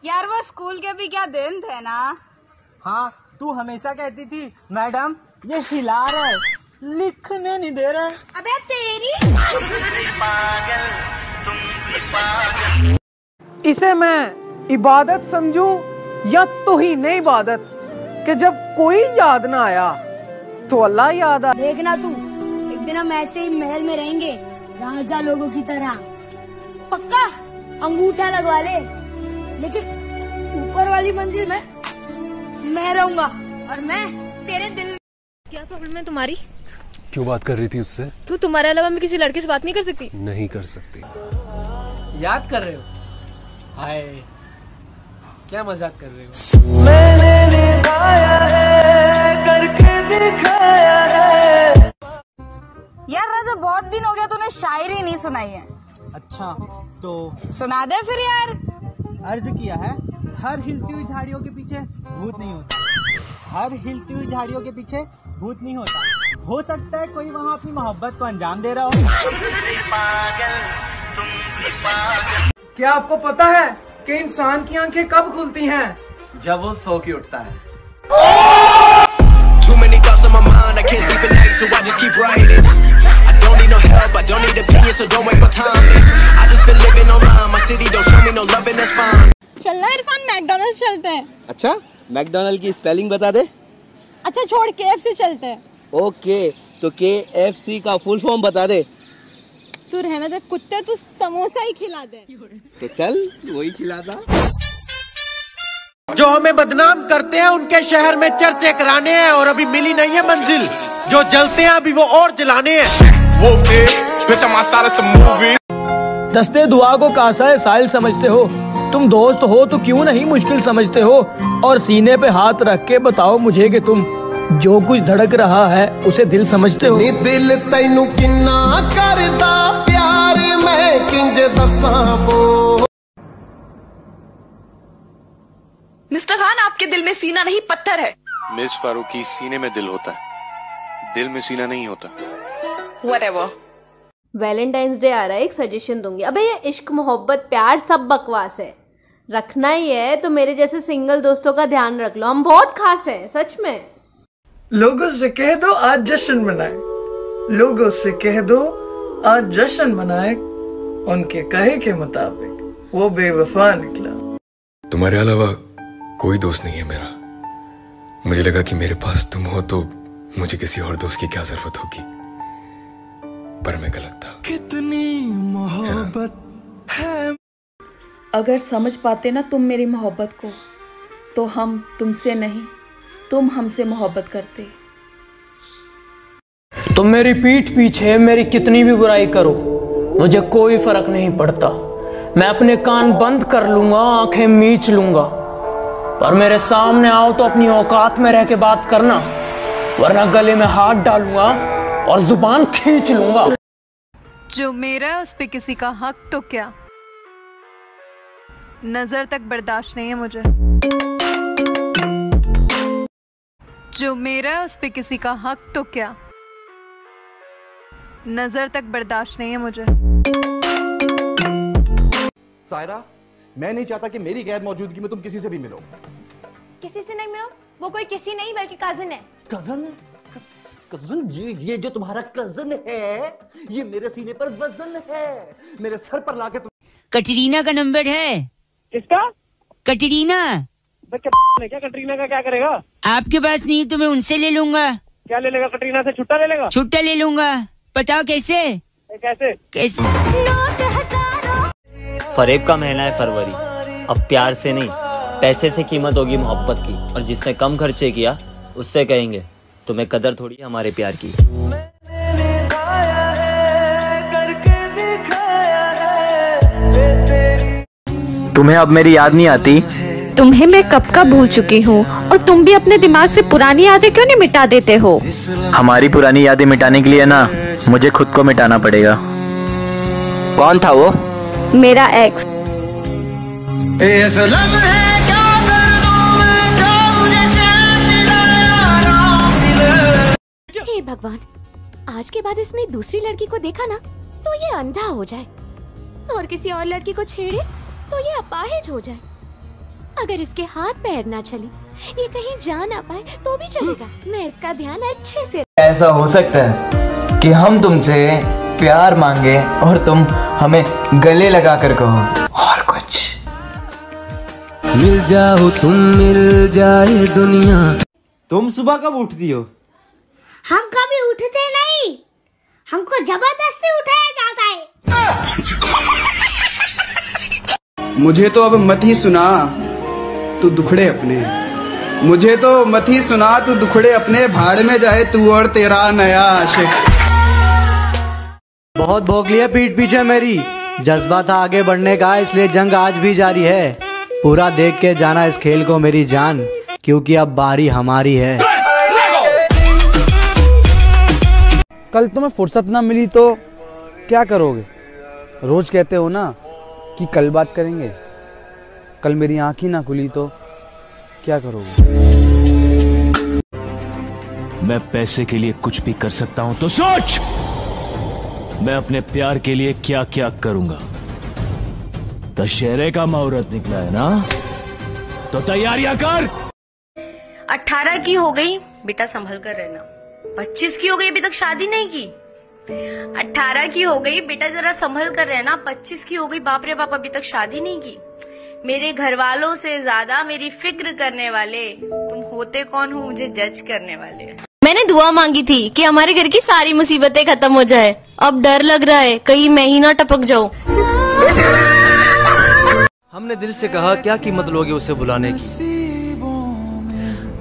यार वो स्कूल के भी क्या दिन थे ना। हाँ, तू हमेशा कहती थी मैडम ये हिला रहा है, लिखने नहीं दे रहा है। अबे तेरी इसे मैं इबादत समझूं या तौहीन इबादत कि जब कोई याद ना आया तो अल्लाह याद आ। देखना तू, एक दिन हम ऐसे ही महल में रहेंगे राजा लोगों की तरह। पक्का अंगूठा लगवा ले, लेकिन ऊपर वाली मंजिल में मैं रहूंगा और मैं तेरे दिल। क्या प्रॉब्लम है तुम्हारी? क्यों बात कर रही थी उससे? तू तुम्हारे अलावा मैं किसी लड़के से बात नहीं कर सकती? नहीं कर सकती। याद कर रहे हो? हाय, क्या मजाक कर रहे हो? मैंने निभाया है, करके दिखाया है। यार राजा, बहुत दिन हो गया तूने शायरी नहीं सुनाई है। अच्छा तो सुना दे फिर यार। अर्ज किया है, हर हिलती हुई झाड़ियों के पीछे भूत नहीं होता। हर हिलती हुई झाड़ियों के पीछे भूत नहीं होता। हो सकता है कोई वहाँ अपनी मोहब्बत को अंजाम दे रहा हो। क्या आपको पता है कि इंसान की आंखें कब खुलती हैं? जब वो सो के उठता है। Too many thoughts on my mind, I can't sleep at night, so I just keep writing. I don't need no help, I don't need opinions, so don't waste my time. I just been living online, my city don't show me no love and that's fine. चलना Irfan, McDonald's चलते हैं। अच्छा, McDonald की spelling बता दे। अच्छा छोड़, KFC चलते हैं। ओके, तो KFC का फुल फॉर्म बता दे। तू रहने दे कुत्ते, तू समोसा ही खिला दे। तो चल वही खिलाता। जो हमें बदनाम करते हैं उनके शहर में चर्चे कराने हैं और अभी मिली नहीं है मंजिल। जो जलते हैं अभी वो और जलाने हैं। दस्ते दुआ को कासा साइल समझते हो, तुम दोस्त हो तो क्यों नहीं मुश्किल समझते हो। और सीने पे हाथ रख के बताओ मुझे कि तुम जो कुछ धड़क रहा है उसे दिल समझते हो। दिल तैनू किन्ना करदा प्यार मैं किंज दसां वो। मिस्टर खान, आपके दिल में सीना नहीं पत्थर है। मिस फारूकी, सीने में दिल होता है, दिल में सीना नहीं होता। Whatever. वैलेंटाइंस डे आ रहा है, एक सजेशन दूंगी। अबे ये इश्क मोहब्बत प्यार सब बकवास है, रखना ही है तो मेरे जैसे सिंगल दोस्तों का ध्यान रख लो, हम बहुत खास हैं सच में। लोगों से कह दो आज जश्न मनाए, लोगों से कह दो आज जश्न मनाए, उनके कहे के मुताबिक वो बेवफा निकला। तुम्हारे अलावा कोई दोस्त नहीं है मेरा। मुझे लगा कि मेरे पास तुम हो तो मुझे किसी और दोस्त की क्या जरूरत होगी, पर मैं गलत था। कितनी मोहब्बत है। अगर समझ पाते ना तुम मेरी मोहब्बत को, तो हम तुमसे नहीं, तुम हमसे मोहब्बत करते। तुम मेरी पीठ पीछे मेरी कितनी भी बुराई करो, मुझे कोई फर्क नहीं पड़ता। मैं अपने कान बंद कर लूंगा, आंखें मीच लूंगा, पर मेरे सामने आओ तो अपनी औकात में रह के बात करना, वरना गले में हाथ डालूंगा और जुबान खींच लूंगा। जो मेरा है उस पे किसी का हक तो क्या, नजर तक बर्दाश्त नहीं है मुझे। जो मेरा है उस पे किसी का हक तो क्या, नजर तक बर्दाश्त नहीं है मुझे। सायरा, मैं नहीं चाहता कि मेरी गैर मौजूदगी में तुम किसी से भी मिलो। किसी से नहीं मिलो, वो कोई किसी नहीं बल्कि कजन है। कजन? कजन? ये जो तुम्हारा कजन है, ये मेरे सीने पर वजन है, मेरे सर पर लाके तुम। कटरीना का नंबर है। किसका? कटरीना। क्या कटरीना का क्या करेगा? आपके पास नहीं तो मैं उनसे ले लूंगा। क्या ले लेगा? कटरीना से छुट्टा ले लेगा? छुट्टा ले लूंगा। बताओ कैसे? कैसे? कैसे? फरेब का महीना है फरवरी, अब प्यार से नहीं पैसे से कीमत होगी मोहब्बत की, और जिसने कम खर्चे किया उससे कहेंगे तुम्हें कदर थोड़ी है हमारे प्यार की। तुम्हें अब मेरी याद नहीं आती? तुम्हें मैं कब का भूल चुकी हूँ, और तुम भी अपने दिमाग से पुरानी यादें क्यों नहीं मिटा देते हो? हमारी पुरानी यादें मिटाने के लिए ना मुझे खुद को मिटाना पड़ेगा। कौन था वो? मेरा एक्स। हे भगवान, आज के बाद इसने दूसरी लड़की को देखा ना तो ये अंधा हो जाए, और किसी और लड़की को छेड़े तो ये अपाहिज हो जाए। अगर इसके हाथ पैर ना चले, ये कहीं जा ना पाए तो भी चलेगा। मैं इसका ध्यान अच्छे से। ऐसा हो सकता है कि हम तुमसे प्यार मांगे और तुम हमें गले लगा कर कहो और कुछ। मिल जाओ तुम, मिल जाए दुनिया। तुम सुबह कब उठती हो? हम कभी उठते नहीं, हमको जबरदस्ती उठाया जाता है। मुझे तो अब मत ही सुना तू दुखड़े अपने, मुझे तो मत ही सुना तू दुखड़े अपने, भाड़ में जाए तू और तेरा नया आशिक। बहुत भोग लिया पीठ पीछे मेरी, जज्बा था आगे बढ़ने का, इसलिए जंग आज भी जारी है। पूरा देख के जाना इस खेल को मेरी जान, क्योंकि अब बारी हमारी है। कल तुम्हें फुर्सत ना मिली तो क्या करोगे? रोज कहते हो ना कि कल बात करेंगे, कल मेरी आंख ही ना खुली तो क्या करोगे? मैं पैसे के लिए कुछ भी कर सकता हूं तो सोच, मैं अपने प्यार के लिए क्या क्या करूंगा। दशहरे का मुहूर्त निकला है ना, तो तैयारियां कर। 18 की हो गई, बेटा संभल कर रहना। 25 की हो गई, अभी तक शादी नहीं की। 18 की हो गई, बेटा जरा संभल कर रहना। 25 की हो गई, बाप रे बाप, अभी तक शादी नहीं की। मेरे घर वालों से ज्यादा मेरी फिक्र करने वाले तुम होते कौन हो मुझे जज करने वाले? मैंने दुआ मांगी थी कि हमारे घर की सारी मुसीबतें खत्म हो जाए। अब डर लग रहा है कहीं मैं ही ना टपक जाऊं। हमने दिल से कहा क्या कीमत लोगे उसे बुलाने की,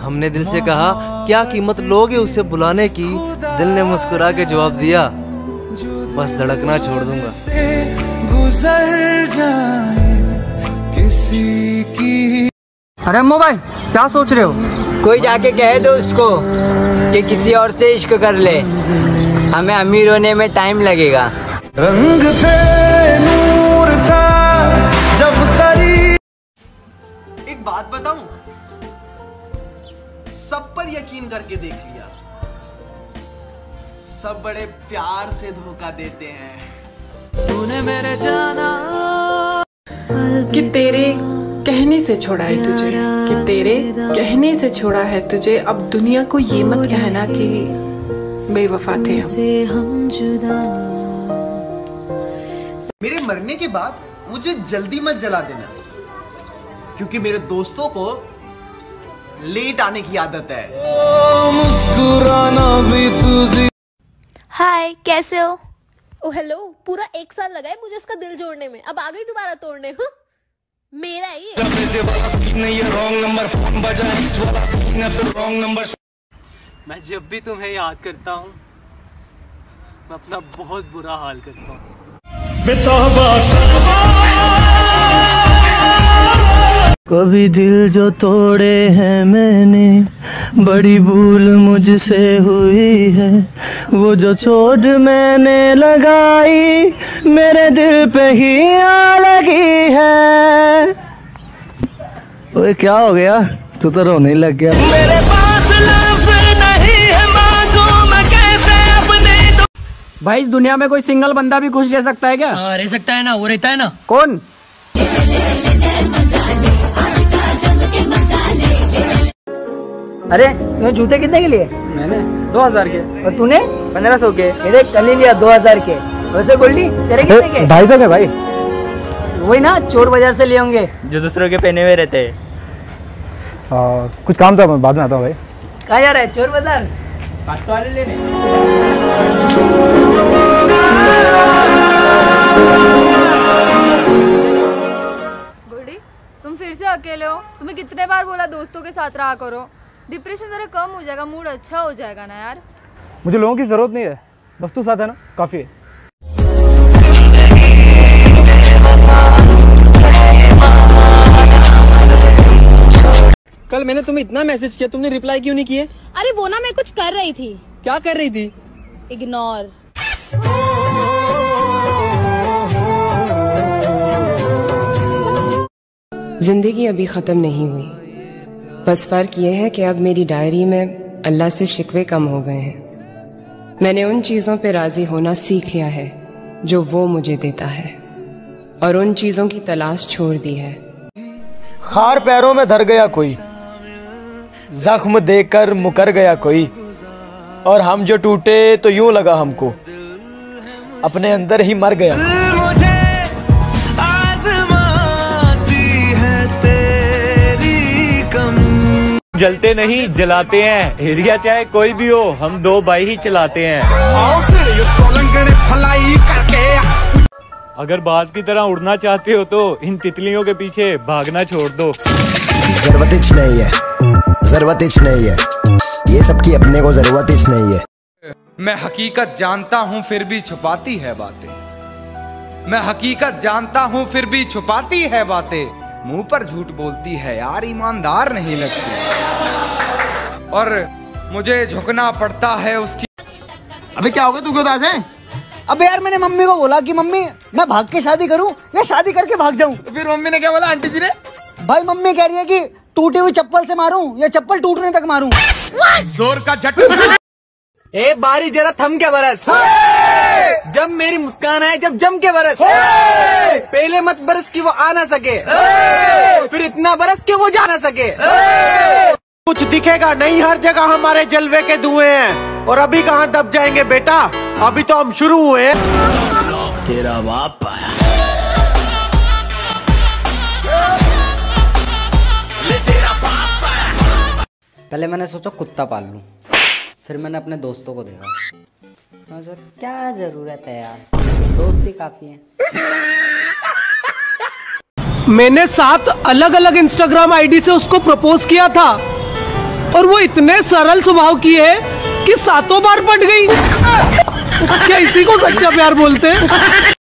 हमने दिल से कहा क्या कीमत लोगे उसे बुलाने की। दिल ने मुस्कुरा के जवाब दिया, बस धड़कना छोड़ दूंगा। गुजर जाए किसी की। अरे अम्मू भाई क्या सोच रहे हो? कोई जाके कह दो उसको कि किसी और से इश्क कर ले, हमें अमीर होने में टाइम लगेगा। रंग थे नूर था जब करी। एक बात बताऊं, सब पर यकीन करके देख लिया, सब बड़े प्यार से धोखा देते हैं। तूने मेरे जाना कि तेरे कहने से छोड़ा है तुझे, कि तेरे कहने से छोड़ा है तुझे। अब दुनिया को ये मत कहना कि बेवफा थे हम। मेरे मरने के बाद मुझे जल्दी मत जला देना, क्योंकि मेरे दोस्तों को लेट आने की आदत है। मुस्कुराना भी तुझे। हाय, कैसे हो? ओ हेलो, पूरा 1 साल लगा है मुझे इसका दिल जोड़ने में, अब आ गई दोबारा तोड़ने। हाँ मेरा ही है। मैं जब भी तुम्हें याद करता हूँ मैं अपना बहुत बुरा हाल करता हूँ। कभी दिल जो तोड़े हैं मैंने, बड़ी भूल मुझसे हुई है। वो जो चोट मैंने लगाई मेरे दिल पे ही आ लगी है। ओए क्या हो गया, तू तो रोने लग गया। मेरे पास लफ्ज़ नहीं है, मांगू मैं कैसे अपने। भाई इस दुनिया में कोई सिंगल बंदा भी खुश रह सकता है क्या? हाँ रह सकता है ना, वो रहता है ना। कौन? अरे तुम्हें जूते कितने के लिए? मैंने 2000 के। और तूने? 1500 के। मेरे कल ही लिया 2000 के। वैसे गोल्डी तेरे कितने के? 250 के भाई। वही ना, चोर बाजार से ले होंगे जो दूसरों के पहने हुए रहते हैं। कुछ काम था, मैं बाद में आता हूँ भाई। कहाँ जा रहा है? चोर बाजार 500 वाले लेने। गोल्डी तुम फिर से अकेले हो? तुम्हें कितने बार बोला दोस्तों के साथ रहा करो, डिप्रेशन जरा कम हो जाएगा, मूड अच्छा हो जाएगा ना यार। मुझे लोगों की जरूरत नहीं है, बस तू साथ है ना, काफी है। कल मैंने तुम्हें इतना मैसेज किया, तुमने रिप्लाई क्यों नहीं किए? अरे वो ना मैं कुछ कर रही थी। क्या कर रही थी? इग्नोर। जिंदगी अभी खत्म नहीं हुई, बस फर्क ये है कि अब मेरी डायरी में अल्लाह से शिकवे कम हो गए हैं। मैंने उन चीजों पे राजी होना सीख लिया है जो वो मुझे देता है, और उन चीजों की तलाश छोड़ दी है। खार पैरों में धर गया कोई, जख्म देकर मुकर गया कोई, और हम जो टूटे तो यूं लगा हमको अपने अंदर ही मर गया। मुझे आज़माती है तेरी कमी। जलते नहीं जलाते हैं, एरिया चाहे कोई भी हो, हम दो भाई ही चलाते हैं। अगर बाज की तरह उड़ना चाहते हो तो इन तितलियों के पीछे भागना छोड़ दो। जरूरत नहीं है, जरूरत नहीं है, ये सबकी अपने को जरूरत नहीं है। मैं हकीकत जानता हूँ फिर भी छुपाती है बातें, मैं हकीकत जानता हूँ फिर भी छुपाती है बातें, मुंह पर झूठ बोलती है यार ईमानदार नहीं लगती, और मुझे झुकना पड़ता है उसकी। अबे क्या हो गया, तू क्यों उदास है? अबे यार मैंने मम्मी को बोला कि मम्मी मैं भाग के शादी करूं या शादी करके भाग जाऊं। फिर मम्मी ने क्या बोला आंटी जी ने? भाई मम्मी कह रही है कि टूटी हुई चप्पल से मारूं या चप्पल टूटने तक मारूं। जोर का झटका। ए बारी जरा थम के बरस, जब मेरी मुस्कान आए जब जम के बरस, पहले मत बरस कि वो आ ना सके, फिर इतना बरस कि वो जा ना सके। कुछ दिखेगा नहीं, हर जगह हमारे जलवे के धुएं हैं, और अभी कहाँ दब जाएंगे बेटा, अभी तो हम शुरू हुए। तेरा बाप आया। पहले मैंने सोचा कुत्ता पाल लूं, फिर मैंने अपने दोस्तों को देखा, मैं सोचा क्या जरूरत है यार, दोस्ती काफी है। मैंने 7 अलग अलग इंस्टाग्राम आईडी से उसको प्रपोज किया था, और वो इतने सरल स्वभाव की है कि 7 बार पट गई। क्या इसी को सच्चा प्यार बोलते हैं?